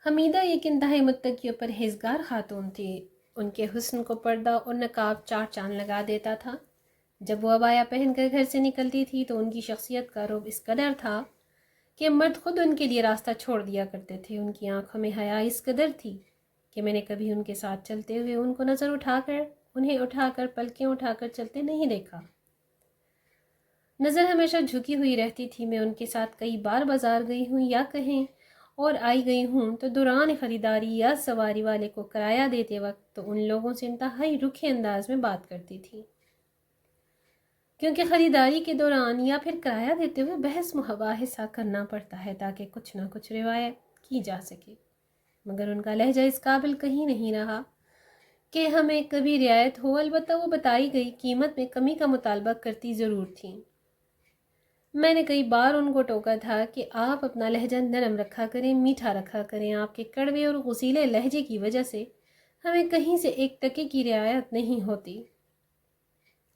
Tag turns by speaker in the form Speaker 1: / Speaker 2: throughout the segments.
Speaker 1: حمیدہ ایک انتہائی متقی اور پرہیزگار خاتون تھی۔ ان کے حسن کو پردہ اور نقاب چار چاند لگا دیتا تھا۔ جب وہ عبایا پہن کر گھر سے نکلتی تھی تو ان کی شخصیت کا رعب اس قدر تھا کہ مرد خود ان کے لیے راستہ چھوڑ دیا کرتے تھے۔ ان کی آنکھوں میں حیا اس قدر تھی کہ میں نے کبھی ان کے ساتھ چلتے ہوئے ان کو انہیں اٹھا کر پلکیں اٹھا کر چلتے نہیں دیکھا۔ نظر ہمیشہ جھکی ہوئی رہتی تھی۔ میں ان کے ساتھ کئی بار بازار گئی ہوں یا کہیں اور آئی گئی ہوں تو دوران خریداری یا سواری والے کو کرایہ دیتے وقت تو ان لوگوں سے انتہائی رکھے انداز میں بات کرتی تھی، کیونکہ خریداری کے دوران یا پھر کرایہ دیتے ہوئے بحث مباحثہ کرنا پڑتا ہے تاکہ کچھ نہ کچھ روایت کی جا سکے، مگر ان کا لہجہ اس قابل کہیں نہیں رہا کہ ہمیں کبھی رعایت ہو۔ البتہ وہ بتائی گئی قیمت میں کمی کا مطالبہ کرتی ضرور تھیں۔ میں نے کئی بار ان کو ٹوکا تھا کہ آپ اپنا لہجہ نرم رکھا کریں، میٹھا رکھا کریں، آپ کے کڑوے اور غصیلے لہجے کی وجہ سے ہمیں کہیں سے ایک ٹکے کی رعایت نہیں ہوتی۔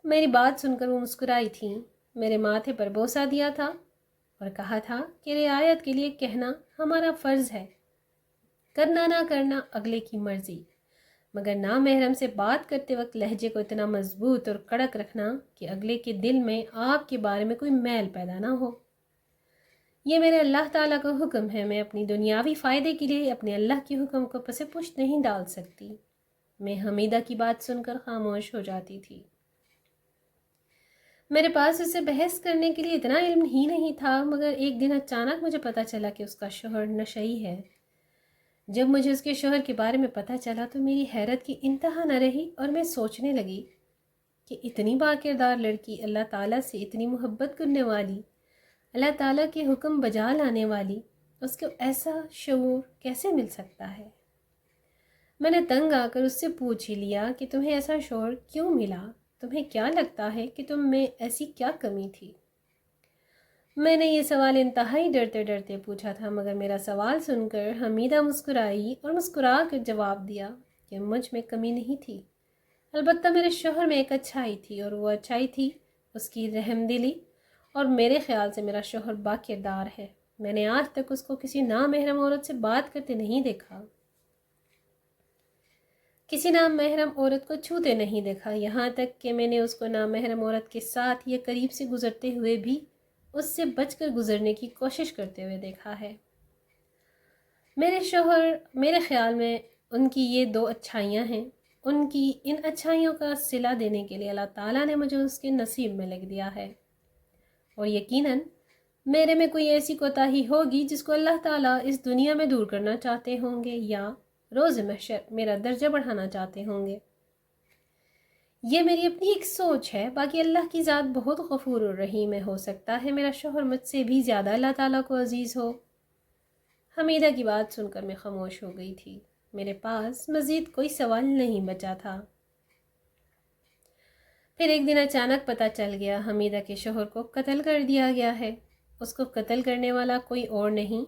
Speaker 1: میری بات سن کر وہ مسکرائی تھیں، میرے ماتھے پر بوسہ دیا تھا اور کہا تھا کہ رعایت کے لیے کہنا ہمارا فرض ہے، کرنا نہ کرنا اگلے کی مرضی، مگر نامحرم سے بات کرتے وقت لہجے کو اتنا مضبوط اور کڑک رکھنا کہ اگلے کے دل میں آپ کے بارے میں کوئی میل پیدا نہ ہو۔ یہ میرے اللہ تعالیٰ کا حکم ہے۔ میں اپنی دنیاوی فائدے کے لیے اپنے اللہ کے حکم کو پس پشت نہیں ڈال سکتی۔ میں حمیدہ کی بات سن کر خاموش ہو جاتی تھی۔ میرے پاس اسے بحث کرنے کے لیے اتنا علم ہی نہیں تھا، مگر ایک دن اچانک مجھے پتہ چلا کہ اس کا شوہر نشئی ہے۔ جب مجھے اس کے شوہر کے بارے میں پتہ چلا تو میری حیرت کی انتہا نہ رہی اور میں سوچنے لگی کہ اتنی باکردار لڑکی، اللہ تعالیٰ سے اتنی محبت کرنے والی، اللہ تعالیٰ کے حکم بجا لانے والی، اس کو ایسا شعور کیسے مل سکتا ہے؟ میں نے تنگ آ کر اس سے پوچھ ہی لیا کہ تمہیں ایسا شعور کیوں ملا؟ تمہیں کیا لگتا ہے کہ تم میں ایسی کیا کمی تھی؟ میں نے یہ سوال انتہائی ڈرتے ڈرتے پوچھا تھا، مگر میرا سوال سن کر حمیدہ مسکرائی اور مسکرا کر جواب دیا کہ مجھ میں کمی نہیں تھی، البتہ میرے شوہر میں ایک اچھائی تھی، اور وہ اچھائی تھی اس کی رحم دلی، اور میرے خیال سے میرا شوہر باکردار ہے۔ میں نے آج تک اس کو کسی نامحرم عورت سے بات کرتے نہیں دیکھا، کسی نامحرم عورت کو چھوتے نہیں دیکھا، یہاں تک کہ میں نے اس کو نامحرم عورت کے ساتھ یہ قریب سے گزرتے ہوئے بھی اس سے بچ کر گزرنے کی کوشش کرتے ہوئے دیکھا ہے۔ میرے شوہر، میرے خیال میں ان کی یہ دو اچھائیاں ہیں۔ ان کی ان اچھائیوں کا صلہ دینے کے لیے اللہ تعالیٰ نے مجھے اس کے نصیب میں لکھ دیا ہے، اور یقیناً میرے میں کوئی ایسی کوتاہی ہوگی جس کو اللہ تعالیٰ اس دنیا میں دور کرنا چاہتے ہوں گے یا روز محشر میرا درجہ بڑھانا چاہتے ہوں گے۔ یہ میری اپنی ایک سوچ ہے، باقی اللہ کی ذات بہت غفور الرحیم ہے، ہو سکتا ہے میرا شوہر مجھ سے بھی زیادہ اللہ تعالیٰ کو عزیز ہو۔ حمیدہ کی بات سن کر میں خاموش ہو گئی تھی۔ میرے پاس مزید کوئی سوال نہیں بچا تھا۔ پھر ایک دن اچانک پتہ چل گیا حمیدہ کے شوہر کو قتل کر دیا گیا ہے۔ اس کو قتل کرنے والا کوئی اور نہیں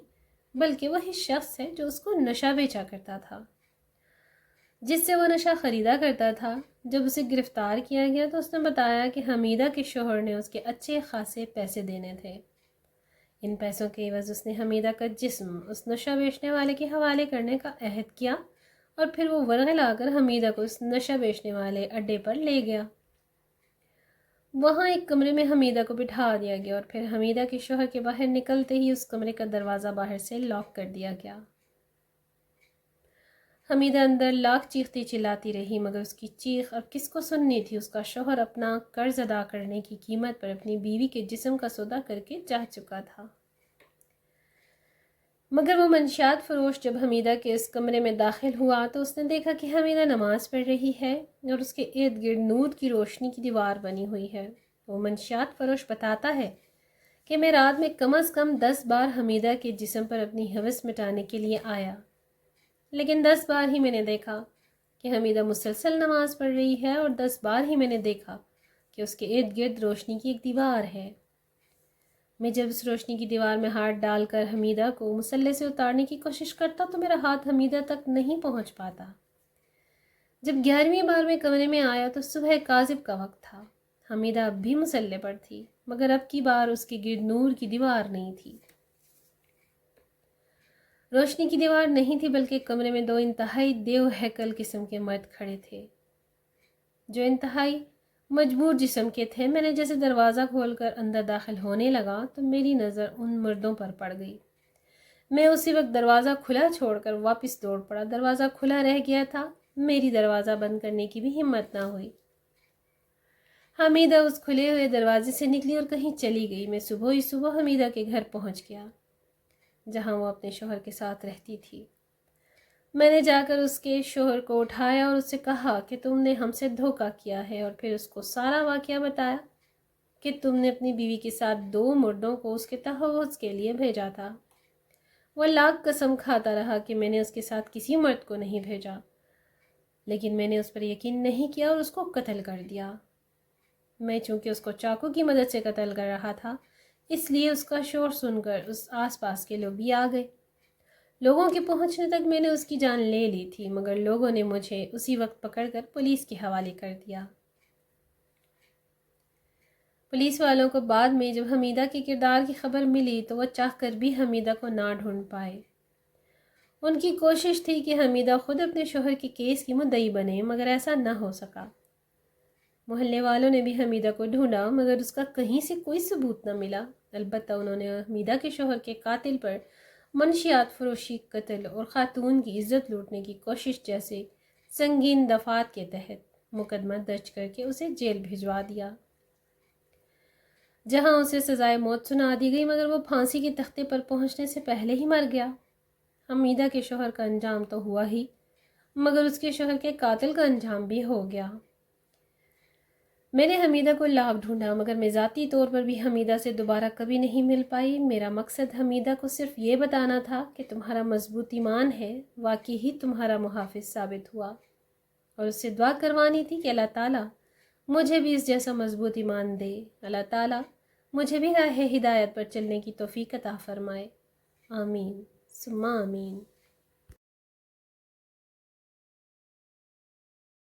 Speaker 1: بلکہ وہی شخص ہے جو اس کو نشہ بیچا کرتا تھا، جس سے وہ نشہ خریدا کرتا تھا۔ جب اسے گرفتار کیا گیا تو اس نے بتایا کہ حمیدہ کے شوہر نے اس کے اچھے خاصے پیسے دینے تھے۔ ان پیسوں کے عوض اس نے حمیدہ کا جسم اس نشہ بیچنے والے کے حوالے کرنے کا عہد کیا، اور پھر وہ ورغے لا کر حمیدہ کو اس نشہ بیچنے والے اڈے پر لے گیا۔ وہاں ایک کمرے میں حمیدہ کو بٹھا دیا گیا، اور پھر حمیدہ کے شوہر کے باہر نکلتے ہی اس کمرے کا دروازہ باہر سے لاک کر دیا گیا۔ حمیدہ اندر لاکھ چیختی چلاتی رہی، مگر اس کی چیخ اب کس کو سننی تھی؟ اس کا شوہر اپنا قرض ادا کرنے کی قیمت پر اپنی بیوی کے جسم کا سودا کر کے جا چکا تھا۔ مگر وہ منشیات فروش جب حمیدہ کے اس کمرے میں داخل ہوا تو اس نے دیکھا کہ حمیدہ نماز پڑھ رہی ہے اور اس کے ارد گرد نور کی روشنی کی دیوار بنی ہوئی ہے۔ وہ منشیات فروش بتاتا ہے کہ میں رات میں کم از کم 10 بار حمیدہ کے جسم پر اپنی ہوس مٹانے کے لیے آیا، لیکن 10 بار ہی میں نے دیکھا کہ حمیدہ مسلسل نماز پڑھ رہی ہے، اور 10 بار ہی میں نے دیکھا کہ اس کے ارد گرد روشنی کی ایک دیوار ہے۔ میں جب اس روشنی کی دیوار میں ہاتھ ڈال کر حمیدہ کو مسلح سے اتارنے کی کوشش کرتا تو میرا ہاتھ حمیدہ تک نہیں پہنچ پاتا۔ جب 11ویں بار میں کمرے میں آیا تو صبح کاذب کا وقت تھا۔ حمیدہ اب بھی مسلح پر تھی، مگر اب کی بار اس کے گرد نور کی دیوار نہیں تھی۔ روشنی کی دیوار نہیں تھی بلکہ کمرے میں دو انتہائی دیو ہیکل قسم کے مرد کھڑے تھے جو انتہائی مجبور جسم کے تھے۔ میں نے جیسے دروازہ کھول کر اندر داخل ہونے لگا تو میری نظر ان مردوں پر پڑ گئی۔ میں اسی وقت دروازہ کھلا چھوڑ کر واپس دوڑ پڑا۔ دروازہ کھلا رہ گیا تھا، میری دروازہ بند کرنے کی بھی ہمت نہ ہوئی۔ حمیدہ اس کھلے ہوئے دروازے سے نکلی اور کہیں چلی گئی۔ میں صبح ہی صبح حمیدہ کے گھر پہنچ گیا جہاں وہ اپنے شوہر کے ساتھ رہتی تھی۔ میں نے جا کر اس کے شوہر کو اٹھایا اور اس سے کہا کہ تم نے ہم سے دھوکہ کیا ہے، اور پھر اس کو سارا واقعہ بتایا کہ تم نے اپنی بیوی کے ساتھ 2 مردوں کو اس کے تحفظ کے لیے بھیجا تھا۔ وہ لاکھ قسم کھاتا رہا کہ میں نے اس کے ساتھ کسی مرد کو نہیں بھیجا، لیکن میں نے اس پر یقین نہیں کیا اور اس کو قتل کر دیا۔ میں چونکہ اس کو چاقو کی مدد سے قتل کر رہا تھا، اس لیے اس کا شور سن کر اس آس پاس کے لوگ بھی آ گئے۔ لوگوں کے پہنچنے تک میں نے اس کی جان لے لی تھی، مگر لوگوں نے مجھے اسی وقت پکڑ کر پولیس کے حوالے کر دیا۔ پولیس والوں کو بعد میں جب حمیدہ کے کردار کی خبر ملی تو وہ چاہ کر بھی حمیدہ کو نہ ڈھونڈ پائے۔ ان کی کوشش تھی کہ حمیدہ خود اپنے شوہر کے کیس کی مدعی بنے، مگر ایسا نہ ہو سکا۔ محلے والوں نے بھی حمیدہ کو ڈھونڈا مگر اس کا کہیں سے کوئی ثبوت نہ ملا۔ البتہ انہوں نے حمیدہ کے شوہر کے قاتل پر منشیات فروشی، قتل اور خاتون کی عزت لوٹنے کی کوشش جیسے سنگین دفعات کے تحت مقدمہ درج کر کے اسے جیل بھجوا دیا، جہاں اسے سزائے موت سنا دی گئی، مگر وہ پھانسی کے تختے پر پہنچنے سے پہلے ہی مر گیا۔ حمیدہ کے شوہر کا انجام تو ہوا ہی، مگر اس کے شوہر کے قاتل کا انجام بھی ہو گیا۔ میں نے حمیدہ کو لاب ڈھونڈا مگر میں ذاتی طور پر بھی حمیدہ سے دوبارہ کبھی نہیں مل پائی۔ میرا مقصد حمیدہ کو صرف یہ بتانا تھا کہ تمہارا مضبوط ایمان ہے واقعی ہی تمہارا محافظ ثابت ہوا، اور اس سے دعا کروانی تھی کہ اللہ تعالیٰ مجھے بھی اس جیسا مضبوط ایمان دے۔ اللہ تعالیٰ مجھے بھی راہ ہدایت پر چلنے کی توفیق عطا فرمائے۔ آمین ثم آمین۔